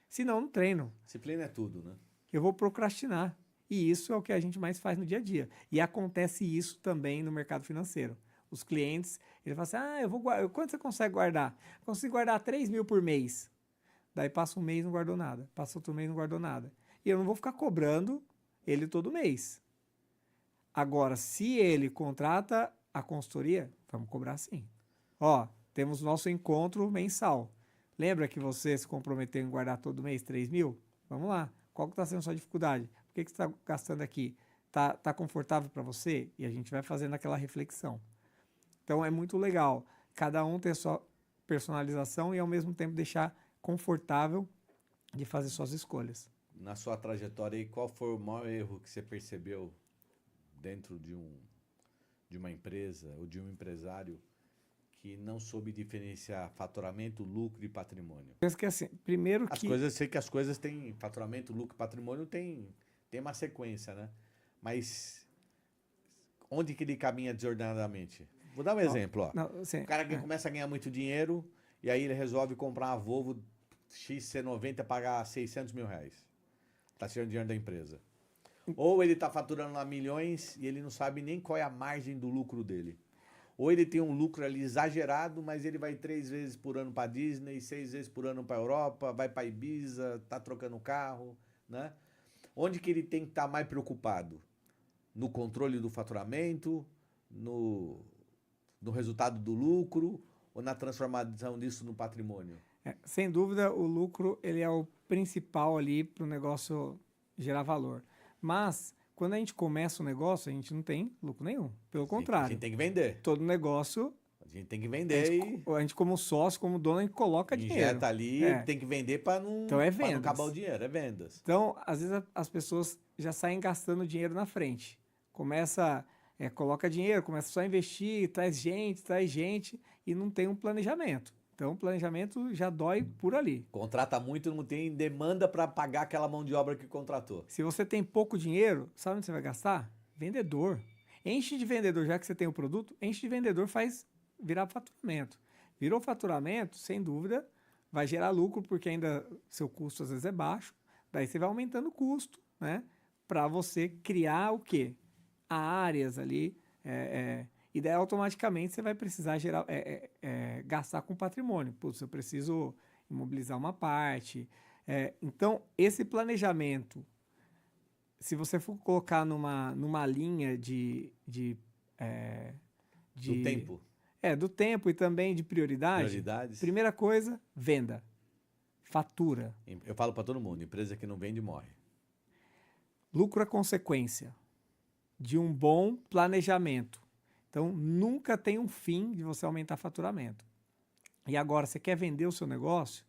Se não, não treino. Disciplina é tudo, né? Eu vou procrastinar. E isso é o que a gente mais faz no dia a dia. E acontece isso também no mercado financeiro. Os clientes, ele fala assim, eu vou guardar. Quanto você consegue guardar? Eu consigo guardar 3 mil por mês. Daí passa um mês, não guardou nada. Passa outro mês, não guardou nada. E eu não vou ficar cobrando ele todo mês. Agora, se ele contrata a consultoria, vamos cobrar sim. Ó, temos nosso encontro mensal. Lembra que você se comprometeu em guardar todo mês 3 mil? Vamos lá. Qual que está sendo a sua dificuldade? Por que você está gastando aqui? Tá confortável para você? E a gente vai fazendo aquela reflexão. Então é muito legal. Cada um ter a sua personalização e ao mesmo tempo deixar confortável de fazer suas escolhas. Na sua trajetória aí, qual foi o maior erro que você percebeu dentro de uma empresa ou de um empresário que não soube diferenciar faturamento, lucro e patrimônio? Penso que assim, primeiro que Sei que as coisas têm faturamento, lucro e patrimônio tem uma sequência, né? Mas onde que ele caminha desordenadamente? Vou dar um exemplo, ó. não, assim, O cara que começa a ganhar muito dinheiro e aí ele resolve comprar uma Volvo XC90 pagar 600 mil reais. Tá tirando dinheiro da empresa. Ou ele tá faturando lá milhões e ele não sabe nem qual é a margem do lucro dele. Ou ele tem um lucro ali exagerado, mas ele vai 3 vezes por ano para Disney, 6 vezes por ano para Europa, vai para Ibiza, tá trocando carro, né? Onde que ele tem que estar mais preocupado? No controle do faturamento, no resultado do lucro ou na transformação disso no patrimônio? Sem dúvida, o lucro ele é o principal ali para o negócio gerar valor. Mas, quando a gente começa o negócio, a gente não tem lucro nenhum. Pelo A contrário, gente tem que vender. todo negócio, A gente tem que vender e a gente como sócio, como dono, a gente coloca dinheiro. injeta ali, É. tem que vender para não, Então é pra não vendas. acabar o dinheiro, é vendas. Então, às vezes as pessoas já saem gastando dinheiro na frente. Começa, coloca dinheiro, começa só a investir, traz gente e não tem um planejamento. Então, o planejamento já dói por ali. Contrata muito, não tem demanda para pagar aquela mão de obra que contratou. Se você tem pouco dinheiro, sabe onde você vai gastar? Vendedor. Enche de vendedor, já que você tem o produto, enche de vendedor, faz virar faturamento. Virou faturamento, sem dúvida, vai gerar lucro, porque ainda seu custo às vezes é baixo. Daí você vai aumentando o custo, né? Para você criar o quê? Áreas ali. E daí automaticamente você vai precisar gastar com patrimônio. Putz, eu preciso imobilizar uma parte. Então, esse planejamento, se você for colocar numa linha Do tempo. do tempo e também de Prioridades. primeira coisa, venda. Fatura. Eu falo para todo mundo, empresa que não vende morre. Lucro é consequência de um bom planejamento. Então, nunca tem um fim de você aumentar faturamento. E agora, você quer vender o seu negócio?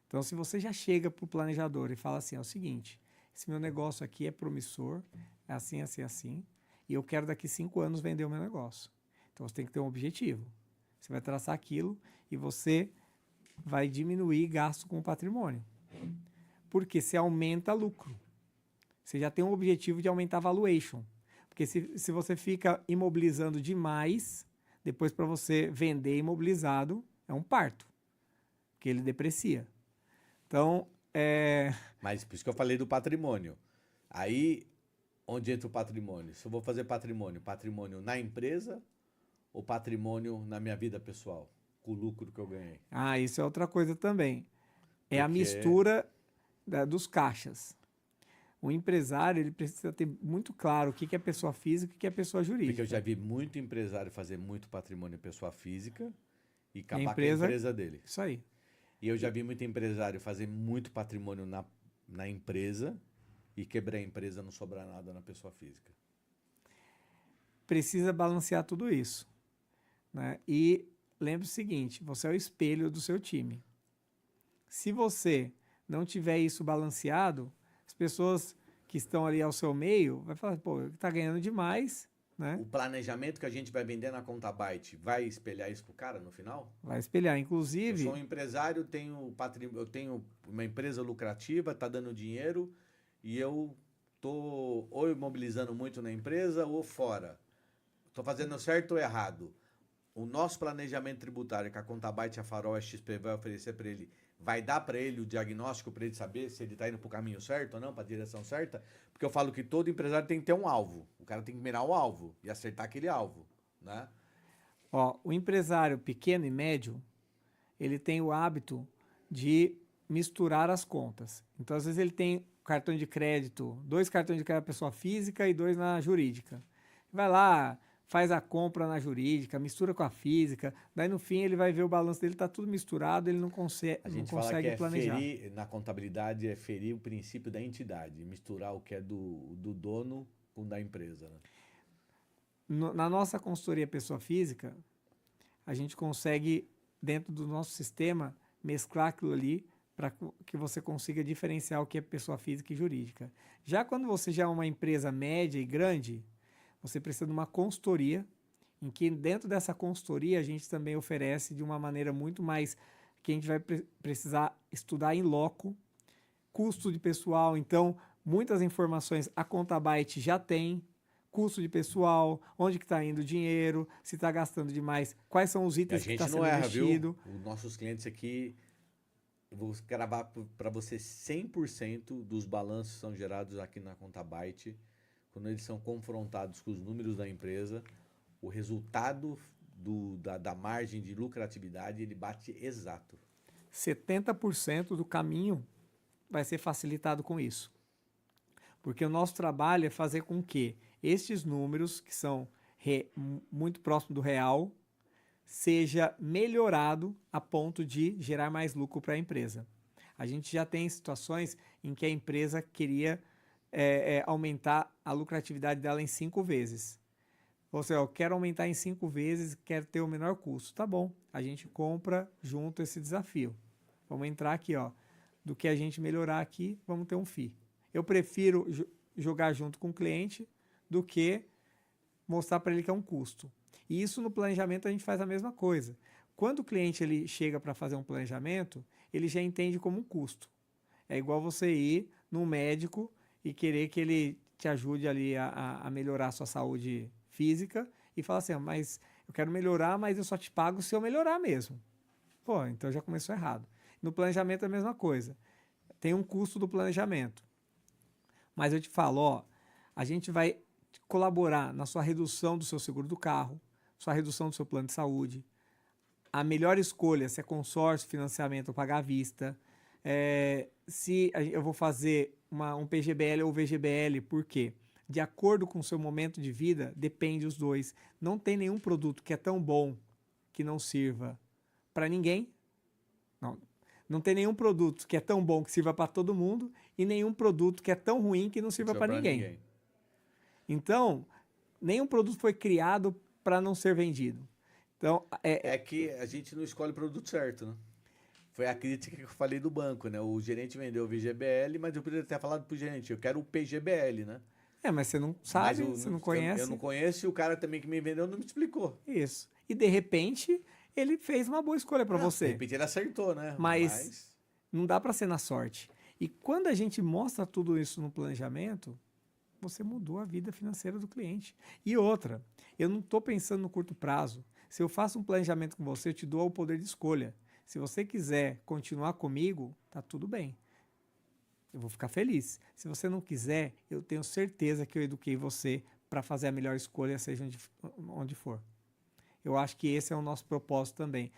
Então, se você já chega para o planejador e fala assim, é o seguinte, esse meu negócio aqui é promissor, é assim, assim, assim, e eu quero daqui 5 anos vender o meu negócio. Então, você tem que ter um objetivo. Você vai traçar aquilo e você vai diminuir gasto com o patrimônio. Porque você aumenta lucro. Você já tem um objetivo de aumentar valuation. Porque se você fica imobilizando demais, depois para você vender imobilizado, é um parto. Porque ele deprecia. Então, Mas por isso que eu falei do patrimônio. Aí, onde entra o patrimônio? Se eu vou fazer patrimônio na empresa ou patrimônio na minha vida pessoal? Com o lucro que eu ganhei. isso é outra coisa também. É a Porque- mistura dos caixas. O empresário ele precisa ter muito claro o que é pessoa física e o que é pessoa jurídica. Porque eu já vi muito empresário fazer muito patrimônio pessoa física e acabar empresa- com a empresa dele. Isso aí. E eu já vi muito empresário fazer muito patrimônio na empresa e quebrar a empresa, não sobrar nada na pessoa física. Precisa balancear tudo isso, né? E lembre o seguinte, você é o espelho do seu time. Se você não tiver isso balanceado, as pessoas que estão ali ao seu meio vai falar, pô, tá ganhando demais, né? O planejamento que a gente vai vender na Contabyte vai espelhar isso pro cara no final? Vai espelhar. Eu Inclusive, sou um empresário, eu tenho uma empresa lucrativa, tá dando dinheiro e eu tô ou imobilizando muito na empresa ou fora. Tô fazendo certo ou errado? O nosso planejamento tributário que a Contabyte e a Farol XP vai oferecer para ele, vai dar para ele o diagnóstico para ele saber se ele está indo para o caminho certo ou não, para a direção certa? Porque eu falo que todo empresário tem que ter um alvo. O cara tem que mirar o alvo e acertar aquele alvo, né? o empresário pequeno e médio, ele tem o hábito de misturar as contas. Então, às vezes, ele tem cartão de crédito, 2 cartões de crédito na pessoa física e 2 na jurídica. Vai lá, faz a compra na jurídica, mistura com a física, daí no fim ele vai ver o balanço dele, está tudo misturado, ele não consegue, A não gente fala consegue que planejar. na contabilidade é ferir o princípio da entidade, misturar o que é do dono com o da empresa, né? Na nossa consultoria pessoa física, a gente consegue, dentro do nosso sistema, mesclar aquilo ali para que você consiga diferenciar o que é pessoa física e jurídica. Já quando você já é uma empresa média e grande, você precisa de uma consultoria, em que dentro dessa consultoria a gente também oferece de uma maneira muito mais que a gente vai precisar estudar em loco, custo de pessoal, então muitas informações a Contabyte já tem, custo de pessoal, onde que está indo o dinheiro, se está gastando demais, quais são os E a itens que gente está não sendo erra, investido. viu? Os nossos clientes aqui eu vou gravar para você 100% dos balanços são gerados aqui na Contabyte. Quando eles são confrontados com os números da empresa, o resultado da margem de lucratividade, ele bate exato. 70% do caminho vai ser facilitado com isso. Porque o nosso trabalho é fazer com que estes números, que são muito próximos do real, seja melhorado a ponto de gerar mais lucro para a empresa. A gente já tem situações em que a empresa queria aumentar a lucratividade dela em 5 vezes. Ou seja, eu quero aumentar em 5 vezes, quero ter o menor custo. Tá bom, a gente compra junto esse desafio. Vamos entrar aqui, ó. Do que a gente melhorar aqui, vamos ter um FII. Eu prefiro jogar junto com o cliente do que mostrar para ele que é um custo. E isso no planejamento a gente faz a mesma coisa. Quando o cliente ele chega para fazer um planejamento, ele já entende como um custo. É igual você ir num médico e querer que ele te ajude ali a melhorar a sua saúde física e falar assim, mas eu quero melhorar, mas eu só te pago se eu melhorar mesmo. Pô, então já começou errado. No planejamento é a mesma coisa. Tem um custo do planejamento. Mas eu te falo, ó, a gente vai colaborar na sua redução do seu seguro do carro, sua redução do seu plano de saúde. A melhor escolha, se é consórcio, financiamento ou pagar à vista. Se eu vou fazer um PGBL ou VGBL, por quê? De acordo com o seu momento de vida, depende os dois. Não tem nenhum produto que é tão bom que não sirva para ninguém. Não tem nenhum produto que é tão bom que sirva para todo mundo e nenhum produto que é tão ruim que não sirva para ninguém. Então, nenhum produto foi criado para não ser vendido. Então, é que a gente não escolhe o produto certo, né? Foi a crítica que eu falei do banco, né? O gerente vendeu o VGBL, mas eu poderia ter falado pro gerente, eu quero o PGBL, né? Mas você não sabe, você não conhece. Eu não conheço e o cara também que me vendeu não me explicou. Isso. E de repente, ele fez uma boa escolha para você. De repente ele acertou, né? Mas não dá para ser na sorte. E quando a gente mostra tudo isso no planejamento, você mudou a vida financeira do cliente. E outra, eu não estou pensando no curto prazo. Se eu faço um planejamento com você, eu te dou o poder de escolha. Se você quiser continuar comigo, tá tudo bem. Eu vou ficar feliz. Se você não quiser, eu tenho certeza que eu eduquei você para fazer a melhor escolha, seja onde for. Eu acho que esse é o nosso propósito também.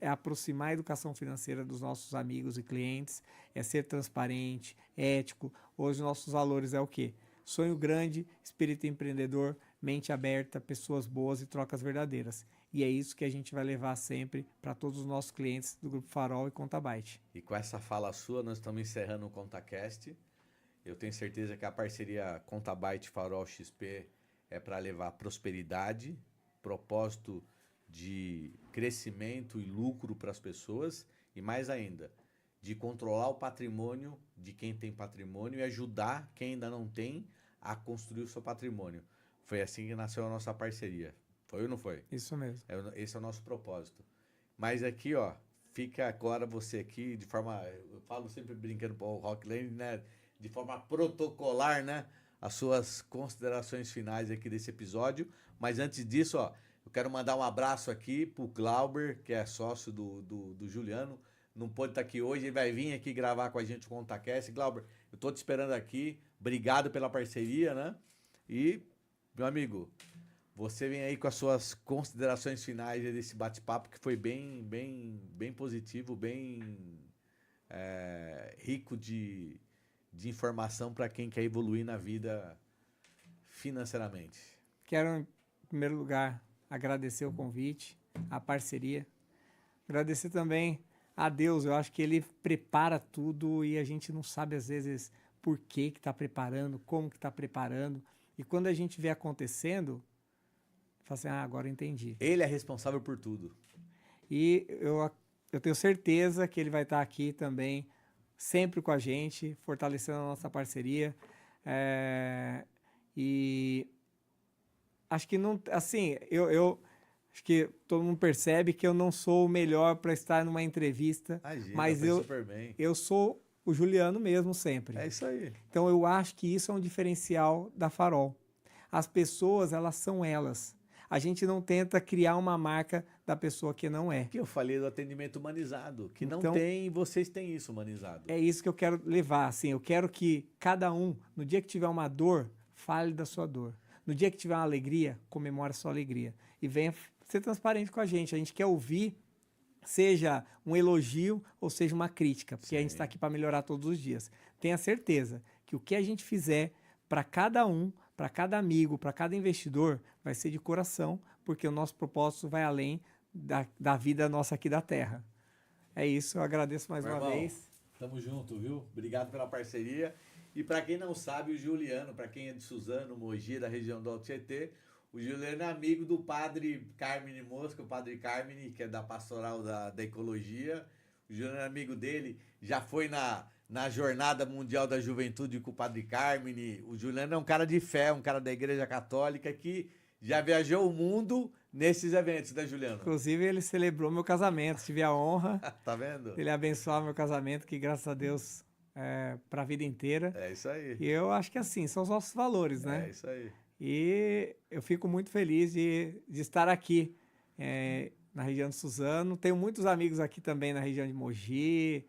É aproximar a educação financeira dos nossos amigos e clientes, é ser transparente, ético. Hoje, nossos valores é o quê? Sonho grande, espírito empreendedor, mente aberta, pessoas boas e trocas verdadeiras. E é isso que a gente vai levar sempre para todos os nossos clientes do Grupo Farol e Contabyte. E com essa fala sua, nós estamos encerrando o ContaCast. Eu tenho certeza que a parceria Contabyte Farol XP é para levar prosperidade, propósito de crescimento e lucro para as pessoas e mais ainda, de controlar o patrimônio de quem tem patrimônio e ajudar quem ainda não tem a construir o seu patrimônio. Foi assim que nasceu a nossa parceria. Foi ou não foi? Isso mesmo. Esse é o nosso propósito. Mas aqui, ó, fica agora você aqui de forma, eu falo sempre brincando para o Rockland, né, de forma protocolar, né, as suas considerações finais aqui desse episódio. Mas antes disso, ó, eu quero mandar um abraço aqui pro Glauber, que é sócio do Juliano. Não pôde estar aqui hoje, ele vai vir aqui gravar com a gente o ContaCast. Glauber, eu tô te esperando aqui. Obrigado pela parceria, né? E, meu amigo, você vem aí com as suas considerações finais desse bate-papo, que foi bem positivo, bem rico de informação para quem quer evoluir na vida financeiramente. Quero, em primeiro lugar, agradecer o convite, a parceria. Agradecer também a Deus. Eu acho que Ele prepara tudo e a gente não sabe, às vezes, por que está preparando, como que está preparando. E quando a gente vê acontecendo, fala assim, agora eu entendi. Ele é responsável por tudo. E eu tenho certeza que Ele vai estar aqui também, sempre com a gente, fortalecendo a nossa parceria. E acho que não, assim, eu acho que todo mundo percebe que eu não sou o melhor para estar numa entrevista, Imagina, mas super bem. Eu sou o Juliano mesmo sempre. É isso aí. Então eu acho que isso é um diferencial da Farol. As pessoas, elas são elas. a gente não tenta criar uma marca da pessoa que não é. Que eu falei do atendimento humanizado, que Então, não tem, vocês têm isso humanizado. É isso que eu quero levar, assim, eu quero que cada um, no dia que tiver uma dor, fale da sua dor. No dia que tiver uma alegria, comemore a sua alegria. E venha ser transparente com a gente quer ouvir, seja um elogio ou seja uma crítica, porque a gente está aqui para melhorar todos os dias. Tenha certeza que o que a gente fizer para cada um, para cada amigo, para cada investidor, vai ser de coração, porque o nosso propósito vai além da vida nossa aqui da Terra. É isso, eu agradeço mais uma vez. Tamo junto, viu? Obrigado pela parceria. E para quem não sabe, o Juliano, para quem é de Suzano, Mogi, da região do Alto Tietê, o Juliano é amigo do padre Carmine Mosca, o padre Carmine, que é da pastoral da ecologia. O Juliano é amigo dele, já foi na Jornada Mundial da Juventude com o padre Carmine. O Juliano é um cara de fé, um cara da Igreja Católica que já viajou o mundo nesses eventos, né, Juliano? Inclusive, ele celebrou meu casamento, tive a honra Tá vendo? ele abençoar meu casamento, que graças a Deus é para a vida inteira. É isso aí. E eu acho que assim, são os nossos valores, né? É isso aí. E eu fico muito feliz de estar aqui na região de Suzano. Tenho muitos amigos aqui também na região de Mogi,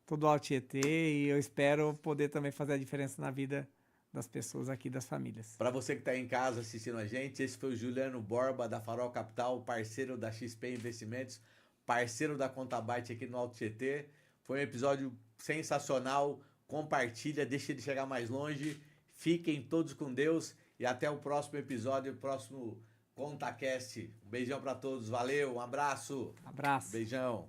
todo o Alto Tietê, e eu espero poder também fazer a diferença na vida das pessoas aqui, das famílias. Para você que está em casa assistindo a gente, esse foi o Juliano Borba, da Farol Capital, parceiro da XP Investimentos, parceiro da Contabyte aqui no Alto Tietê. Foi um episódio sensacional. Compartilha, deixa ele chegar mais longe. Fiquem todos com Deus e até o próximo episódio, o próximo ContaCast. Um beijão para todos, valeu, um abraço. Abraço. Beijão.